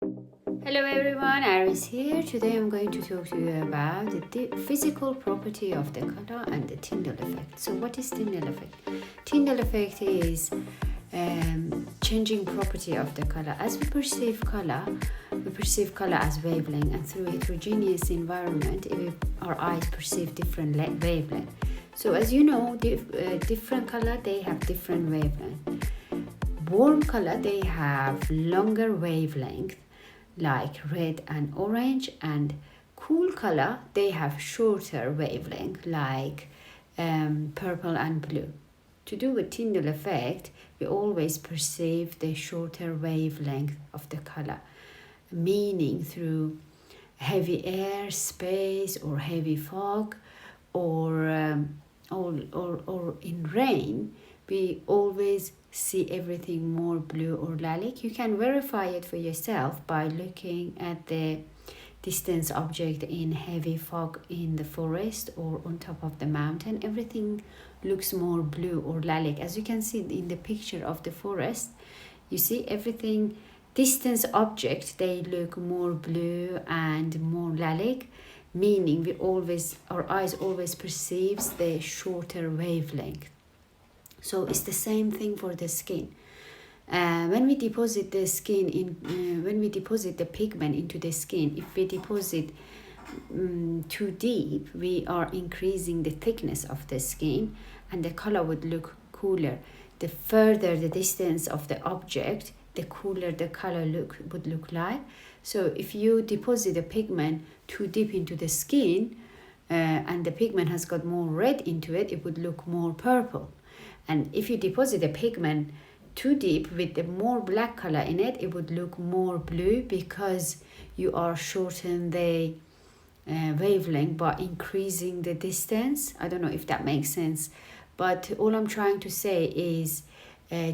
Hello everyone, Aree is here. Today I'm going to talk to you about the physical property of the color and the Tyndall effect. So what is Tyndall effect? Tyndall effect is changing property of the color. As we perceive color as wavelength, and through heterogeneous environment, our eyes perceive different wavelength. So as you know, different color, they have different wavelength. Warm color, they have longer wavelength, like red and orange, and cool color, they have shorter wavelength, like purple and blue. To do with Tyndall effect, we always perceive the shorter wavelength of the color, meaning through heavy air, space, or heavy fog, or in rain, we always see everything more blue or lilac. You can verify it for yourself by looking at the distance object in heavy fog in the forest or on top of the mountain. Everything looks more blue or lilac. As you can see in the picture of the forest, you see everything, distance object, they look more blue and more lilac, meaning our eyes always perceives the shorter wavelength. So it's the same thing for the skin. When we deposit the pigment into the skin, if we deposit too deep, we are increasing the thickness of the skin, and the color would look cooler. The further the distance of the object, the cooler the color would look like. So if you deposit the pigment too deep into the skin, and the pigment has got more red into it, it would look more purple. And if you deposit the pigment too deep with the more black color in it, it would look more blue, because you are shortening the wavelength by increasing the distance. I don't know if that makes sense, but all I'm trying to say is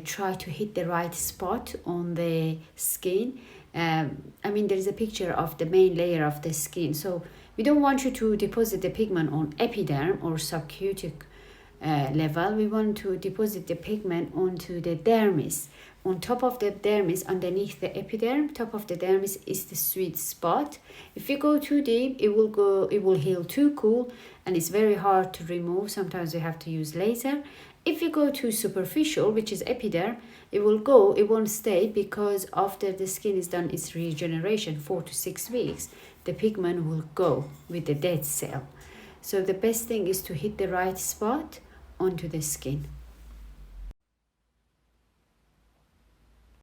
try to hit the right spot on the skin. There is a picture of the main layer of the skin. So we don't want you to deposit the pigment on epiderm or subcutic level. We want to deposit the pigment onto the dermis. On top of the dermis, underneath the epiderm, top of the dermis is the sweet spot. If you go too deep, it will heal too cool, and it's very hard to remove. Sometimes we have to use laser. If you go too superficial, which is epiderm, it won't stay, because after the skin is done its regeneration, 4 to 6 weeks, the pigment will go with the dead cell. So the best thing is to hit the right spot onto the skin.